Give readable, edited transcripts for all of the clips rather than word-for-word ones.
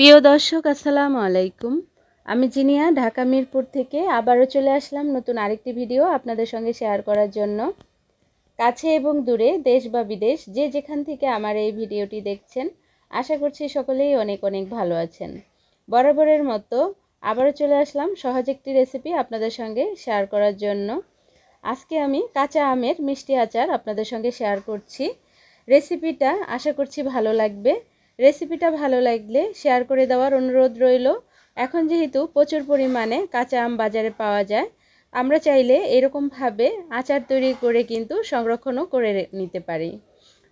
প্রিয় দর্শক আসসালামু আলাইকুম। আমি জিনিয়া ঢাকা মিরপুর থেকে আবারও চলে আসলাম নতুন আরেকটি ভিডিও আপনাদের সঙ্গে শেয়ার করার জন্য। কাছে এবং দূরে, দেশ বা বিদেশ, যে যেখান থেকে আমার এই ভিডিওটি দেখছেন, আশা করছি সকলেই অনেক অনেক ভালো আছেন। বরাবরের মতো আবারও চলে আসলাম সহজ একটি রেসিপি আপনাদের সঙ্গে শেয়ার করার জন্য। আজকে আমি কাঁচা আমের মিষ্টি আচার আপনাদের সঙ্গে শেয়ার করছি। রেসিপিটা আশা করছি ভালো লাগবে। রেসিপিটা ভালো লাগলে শেয়ার করে দেওয়ার অনুরোধ রইল। এখন যেহেতু প্রচুর পরিমাণে কাঁচা আম বাজারে পাওয়া যায়, আমরা চাইলে এরকমভাবে আচার তৈরি করে কিন্তু সংরক্ষণও করে নিতে পারি।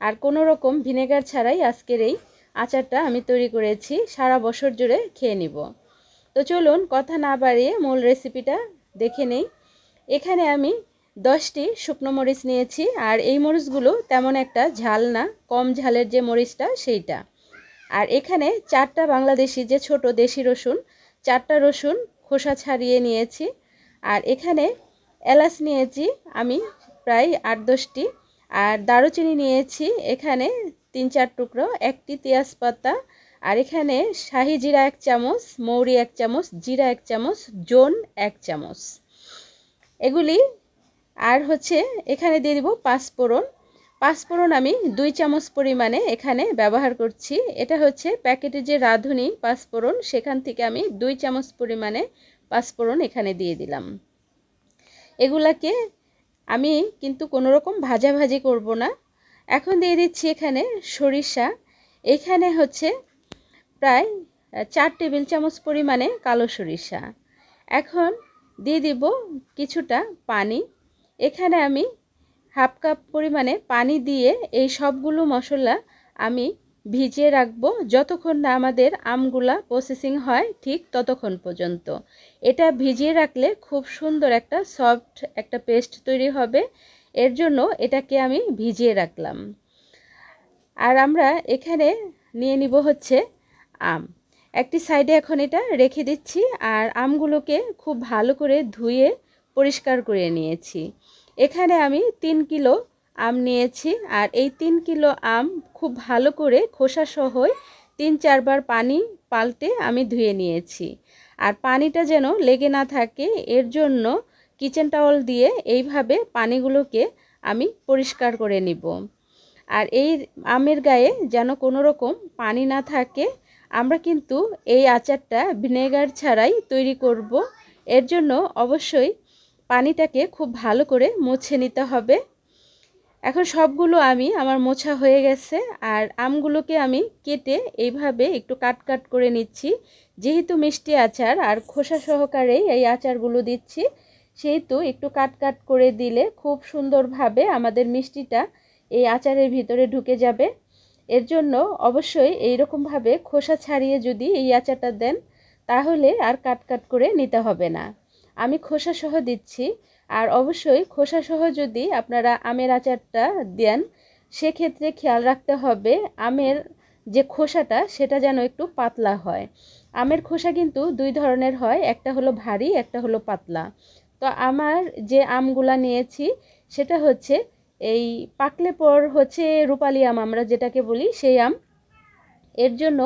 আর কোনো রকম ভিনেগার ছাড়াই আজকের এই আচারটা আমি তৈরি করেছি, সারা বছর জুড়ে খেয়ে নিব। তো চলুন কথা না বাড়িয়ে মূল রেসিপিটা দেখে নেই। এখানে আমি 10টি শুকনো মরিচ নিয়েছি, আর এই মরিচগুলো তেমন একটা ঝাল না, কম ঝালের যে মরিচটা সেইটা। আর এখানে 4টা বাংলাদেশি যে ছোট দেশি রসুন, 4টা রসুন খোসা ছাড়িয়ে নিয়েছি। আর এখানে এলাচ নিয়েছি আমি প্রায় 8-10টি। আর দারুচিনি নিয়েছি এখানে 3-4 টুকরো, একটি তেজপাতা, আর এখানে শাহি জিরা 1 চামচ, মৌরি 1 চামচ, জিরা 1 চামচ, জোন 1 চামচ এগুলি। আর এখানে দিয়ে দিব পাঁচফোড়ন। পাঁচফোড়ন আমি 2 চামচ পরিমাণে এখানে ব্যবহার করছি। এটা প্যাকেটে যে রাঁধুনি পাঁচফোড়ন, সেখান থেকে আমি 2 চামচ পরিমাণে পাঁচফোড়ন এখানে দিয়ে দিলাম। এগুলাকে আমি কিন্তু কোনো রকম ভাজাভাজি করব না। এখন দিয়ে দিচ্ছি এখানে সরিষা। এখানে প্রায় 4 টেবিল চামচ পরিমাণে কালো সরিষা। এখন দিয়ে দিব কিছুটা পানি। এখানে আমি হাফ কাপ পরিমাণে পানি দিয়ে এই সবগুলো মশলা আমি ভিজিয়ে রাখবো, যতক্ষণ না আমাদের আমগুলা প্রসেসিং হয় ঠিক ততক্ষণ পর্যন্ত। এটা ভিজিয়ে রাখলে খুব সুন্দর একটা সফট একটা পেস্ট তৈরি হবে, এর জন্য এটাকে আমি ভিজিয়ে রাখলাম। আর আমরা এখানে নিয়ে নিব আম। একটি সাইডে এখন এটা রেখে দিচ্ছি। আর আমগুলোকে খুব ভালো করে ধুয়ে পরিষ্কার করে নিয়েছি। এখানে আমি 3 কিলো আম নিয়েছি। আর এই 3 কিলো আম খুব ভালো করে খোসা সহ 3-4 বার পানি পাল্টে আমি ধুয়ে নিয়েছি। আর পানিটা যেন লেগে না থাকে, এর জন্য কিচেন টাওয়াল দিয়ে এইভাবে পানিগুলোকে আমি পরিষ্কার করে নিব। আর এই আমের গায়ে যেন কোনো রকম পানি না থাকে। আমরা কিন্তু এই আচারটা ভিনেগার ছাড়াই তৈরি করব, এর জন্য অবশ্যই পানিটাকে খুব ভালো করে মুছে নিতে হবে। এখন সবগুলো আমার মোছা হয়ে গেছে। আর আমগুলোকে আমি কেটে এইভাবে একটু কাট করে নিচ্ছি। যেহেতু মিষ্টি আচার আর খোসা সহকারেই এই আচারগুলো দিচ্ছি, সেহেতু একটু কাট করে দিলে খুব সুন্দরভাবে আমাদের মিষ্টিটা এই আচারের ভিতরে ঢুকে যাবে। এর জন্য অবশ্যই এইরকমভাবে খোসা ছাড়িয়ে যদি এই আচারটা দেন, তাহলে আর কাট করে নিতে হবে না। আমি খোসা সহ দিচ্ছি। আর অবশ্যই খোসা সহ যদি আপনারা আমের আচারটা দেন, সেক্ষেত্রে খেয়াল রাখতে হবে আমের যে খোসাটা সেটা যেন একটু পাতলা হয়। আমের খোসা কিন্তু 2 ধরনের হয়, একটা হলো ভারী, একটা হলো পাতলা। তো আমার যে আমগুলা নিয়েছি সেটা এই পাকলে পর রূপালি আম আমরা যেটাকে বলি, সেই আম। এর জন্য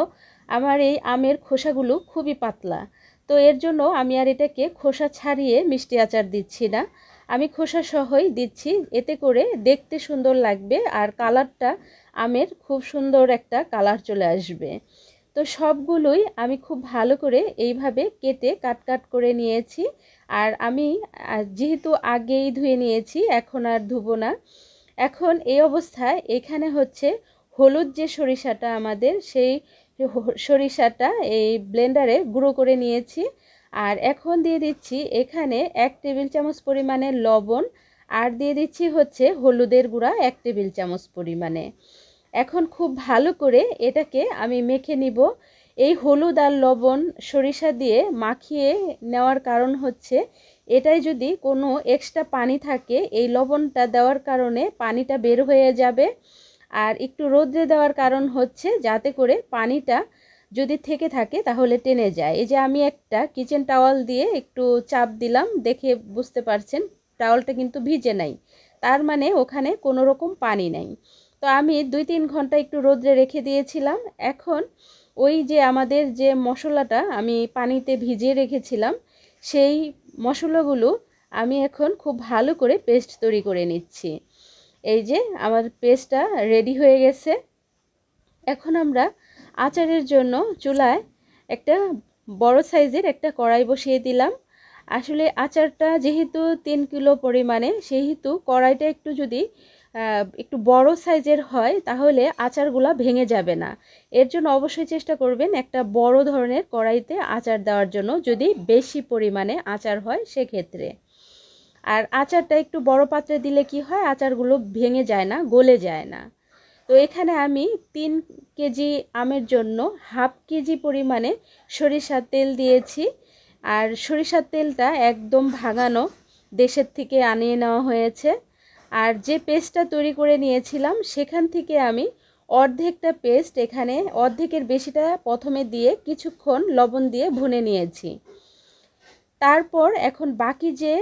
আমার এই আমের খোসাগুলো খুবই পাতলা। তো এর জন্য আমি আর এটাকে খোসা ছাড়িয়ে মিষ্টি আচার দিচ্ছি না, আমি খোসা সহই দিচ্ছি। এতে করে দেখতে সুন্দর লাগবে আর কালারটা আমের খুব সুন্দর একটা কালার চলে আসবে। তো সবগুলোই আমি খুব ভালো করে এইভাবে কেটে কাট করে নিয়েছি। আর আমি যেহেতু আগেই ধুয়ে নিয়েছি, এখন আর ধুবো না। এখন এই অবস্থায় এখানে হলুদ যে সরিষাটা আমাদের, সেই সরিষাটা এই ব্লেন্ডারে গুঁড়ো করে নিয়েছি। আর এখন দিয়ে দিচ্ছি এখানে 1 টেবিল চামচ পরিমাণে লবণ, আর দিয়ে দিচ্ছি হলুদের গুঁড়া 1 টেবিল চামচ পরিমাণে। এখন খুব ভালো করে এটাকে আমি মেখে নিব। এই হলুদ আর লবণ সরিষা দিয়ে মাখিয়ে নেওয়ার কারণ এটাই যদি কোনো এক্সট্রা পানি থাকে, এই লবণটা দেওয়ার কারণে পানিটা বের হয়ে যাবে। আর একটু রোদ্রে দেওয়ার কারণ যাতে করে পানিটা যদি থেকে থাকে তাহলে টেনে যায়। এই যে আমি একটা কিচেন টাওয়াল দিয়ে একটু চাপ দিলাম, দেখে বুঝতে পারছেন টাওয়ালটা কিন্তু ভিজে নাই, তার মানে ওখানে কোনো রকম পানি নাই। তো আমি 2-3 ঘন্টা একটু রোদ্রে রেখে দিয়েছিলাম। এখন ওই যে আমাদের যে মশলাটা আমি পানিতে ভিজিয়ে রেখেছিলাম সেই মশলাগুলো আমি এখন খুব ভালো করে পেস্ট তৈরি করে নিচ্ছি। এই যে আমার পেস্টটা রেডি হয়ে গেছে। এখন আমরা আচারের জন্য চুলায় একটা বড় সাইজের একটা কড়াই বসিয়ে দিলাম। আসলে আচারটা যেহেতু 3 কিলো পরিমাণে, সেহেতু কড়াইটা একটু যদি একটু বড় সাইজের হয় তাহলে আচারগুলো ভেঙে যাবে না। এর জন্য অবশ্যই চেষ্টা করবেন একটা বড় ধরনের কড়াইতে আচার দেওয়ার জন্য, যদি বেশি পরিমাণে আচার হয় সেক্ষেত্রে। আর আচারটা একটু বড় পাত্রে দিলে কি হয়, আচারগুলো ভেঙে যায় না, গলে যায় না। তো এখানে আমি 3 কেজি আমের জন্য হাফ কেজি পরিমাণে সরিষার তেল দিয়েছি। আর সরিষার তেলটা একদম ভাঙানো, দেশের থেকে আনিয়ে নেওয়া হয়েছে। আর যে পেস্টটা তৈরি করে নিয়েছিলাম সেখান থেকে আমি অর্ধেকটা পেস্ট, এখানে অর্ধেকের বেশিটা প্রথমে দিয়ে কিছুক্ষণ লবণ দিয়ে ভুনে নিয়েছি। তারপর এখন বাকি যে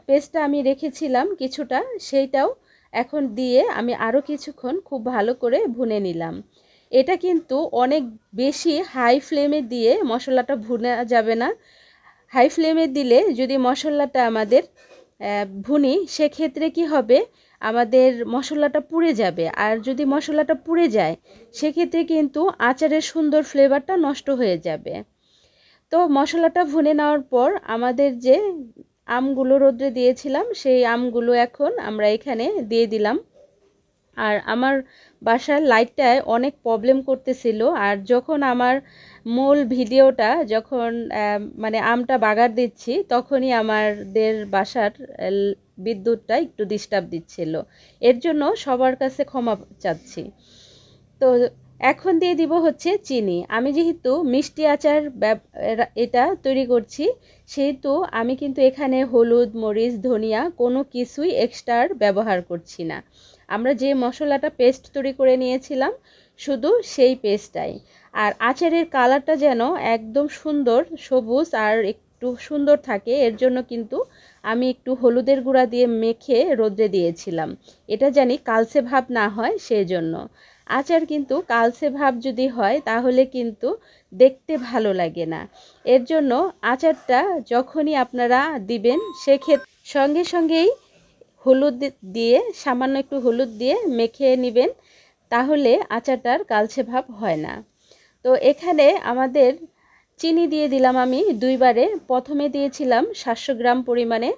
পেস্টটা আমি রেখেছিলাম কিছুটা, সেইটাও এখন দিয়ে আমি আরও কিছুক্ষণ খুব ভালো করে ভুনে নিলাম। এটা কিন্তু অনেক বেশি হাই ফ্লেমে দিয়ে মশলাটা ভুনা যাবে না। হাই ফ্লেমে দিলে যদি মশলাটা আমাদের ভুনি, সেক্ষেত্রে কি হবে, আমাদের মশলাটা পুড়ে যাবে। আর যদি মশলাটা পুড়ে যায় সেক্ষেত্রে কিন্তু আচারের সুন্দর ফ্লেভারটা নষ্ট হয়ে যাবে। তো মশলাটা ভুনে নেওয়ার পর আমাদের যে আমগুলো রোদ্রে দিয়েছিলাম সেই আমগুলো এখন আমরা এখানে দিয়ে দিলাম। আর আমার বাসার লাইটটায় অনেক প্রবলেম করতেছিল। আর যখন আমার মূল ভিডিওটা যখন মানে আমটা বাগার দিচ্ছি, তখনই আমাদের বাসার বিদ্যুৎটা একটু ডিস্টার্ব দিচ্ছিল। এর জন্য সবার কাছে ক্ষমা চাচ্ছি। তো এখন দিয়ে দিব হচ্ছে চিনি। আমি যেহেতু মিষ্টি আচার এটা তৈরি করছি, সেহেতু আমি কিন্তু এখানে হলুদ, মরিচ, ধনিয়া কোনো কিছুই এক্সট্রার ব্যবহার করছি না। আমরা যে মশলাটা পেস্ট তৈরি করে নিয়েছিলাম শুধু সেই পেস্টটাই। আর আচারের কালারটা যেন একদম সুন্দর সবুজ আর একটু সুন্দর থাকে, এর জন্য কিন্তু আমি একটু হলুদের গুঁড়া দিয়ে মেখে রোদ্রে দিয়েছিলাম। এটা জানি কালচে ভাব না হয় সেই জন্য। আচার কিন্তু কালচে ভাব যদি হয় তাহলে কিন্তু দেখতে ভালো লাগে না। এর জন্য আচারটা যখনই আপনারা দিবেন সেক্ষেত্রে সঙ্গে সঙ্গেই হলুদ দিয়ে, সামান্য একটু হলুদ দিয়ে মেখে নেবেন, তাহলে আচারটার কালচে ভাব হয় না। তো এখানে আমাদের চিনি দিয়ে দিলাম আমি দুইবারে। প্রথমে দিয়েছিলাম 700 গ্রাম পরিমাণে,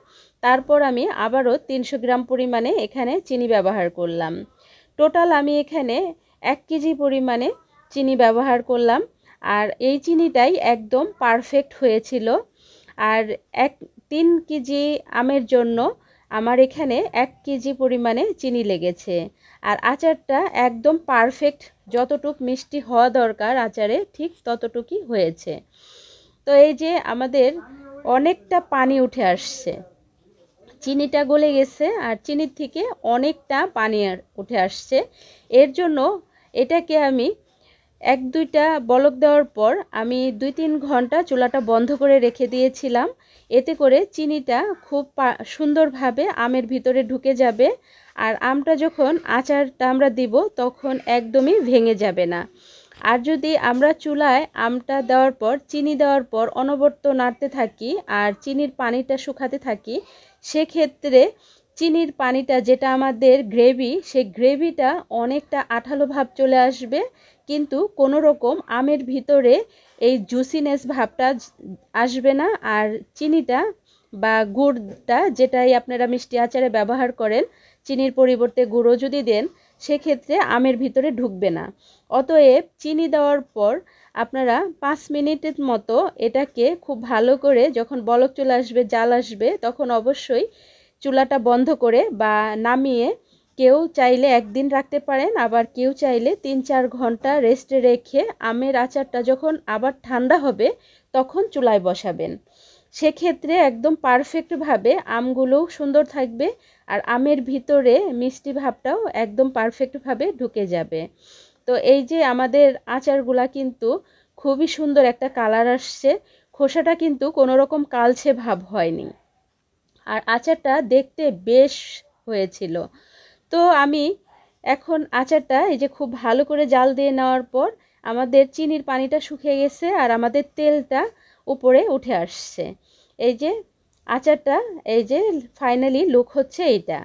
তারপর আমি আবারও 300 গ্রাম পরিমাণে এখানে চিনি ব্যবহার করলাম। টোটাল আমি এখানে 1 কেজি পরিমাণে চিনি ব্যবহার করলাম। আর এই চিনিটাই একদম পারফেক্ট হয়েছিল। আর 3 কেজি আমের জন্য আমার এখানে 1 কেজি পরিমাণে চিনি লেগেছে। আর আচারটা একদম পারফেক্ট, যতটুক মিষ্টি হওয়া দরকার আচারে ঠিক ততটুকুই হয়েছে। তো এই যে আমাদের অনেকটা পানি উঠে আসছে, চিনিটা গলে গেছে আর চিনির থেকে অনেকটা পানি উঠে আসছে। এর জন্য এটাকে আমি 1-2টা বলক দেওয়ার পর আমি 2-3 ঘন্টা চুলাটা বন্ধ করে রেখে দিয়েছিলাম। এতে করে চিনিটা খুব সুন্দরভাবে আমের ভিতরে ঢুকে যাবে। আর আমটা যখন আচারটা আমরা দিব তখন একদমই ভেঙে যাবে না। আর যদি আমরা চুলায় আমটা দেওয়ার পর, চিনি দেওয়ার পর অনবরত নাড়তে থাকি আর চিনির পানিটা শুকাতে থাকি, সেক্ষেত্রে চিনির পানিটা যেটা আমাদের গ্রেভি, সেই গ্রেভিটা অনেকটা আঠালো ভাব চলে আসবে, কিন্তু কোনো রকম আমের ভিতরে এই জুসিনেস ভাবটা আসবে না। আর চিনিটা বা গুড়টা, যেটাই আপনারা মিষ্টি আচারে ব্যবহার করেন, চিনির পরিবর্তে গুঁড়ো যদি দেন সেক্ষেত্রে আমের ভিতরে ঢুকবে না। অতএব চিনি দেওয়ার পর আপনারা 5 মিনিটের মতো এটাকে খুব ভালো করে, যখন বলক চলে আসবে, জাল আসবে, তখন অবশ্যই চুলাটা বন্ধ করে বা নামিয়ে, কেউ চাইলে 1 দিন রাখতে পারেন, আবার কেউ চাইলে 3-4 ঘন্টা রেস্টে রেখে আমের আচারটা যখন আবার ঠান্ডা হবে তখন চুলায় বসাবেন। সেক্ষেত্রে একদম পারফেক্টভাবে আমগুলোও সুন্দর থাকবে আর আমের ভিতরে মিষ্টি ভাবটাও একদম পারফেক্টভাবে ঢুকে যাবে। তো এই যে আমাদের আচারগুলা কিন্তু খুবই সুন্দর একটা কালার আসছে, খোসাটা কিন্তু কোনো রকম কালচে ভাব হয়নি। আর আচারটা দেখতে বেশ হয়েছিল। তো আমি এখন আচারটা এই যে খুব ভালো করে জাল দিয়ে নেওয়ার পর আমাদের চিনির পানিটা শুকিয়ে গেছে আর আমাদের তেলটা উপরে উঠে আসছে। এই যে আচারটা, এই যে ফাইনালি লুক হচ্ছে এইটা।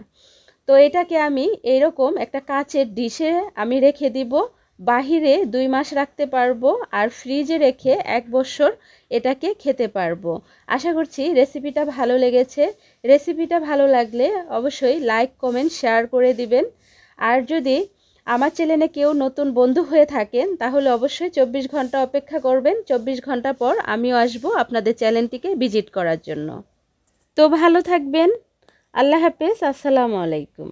তো এটাকে আমি এরকম একটা কাচের ডিশে আমি রেখে দিব। বাহিরে 2 মাস রাখতে পারবো আর ফ্রিজে রেখে 1 বছর এটাকে খেতে পারবো। আশা করছি রেসিপিটা ভালো লেগেছে। রেসিপিটা ভালো লাগলে অবশ্যই লাইক, কমেন্ট, শেয়ার করে দিবেন। আর যদি আমার চ্যানেলে কেউ নতুন বন্ধু হয়ে থাকেন তাহলে অবশ্যই 24 ঘন্টা অপেক্ষা করবেন। 24 ঘন্টা পর আমিও আসবো আপনাদের চ্যানেলটিকে ভিজিট করার জন্য। তো ভালো থাকবেন। আল্লাহ হাফেজ। আসসালামু আলাইকুম।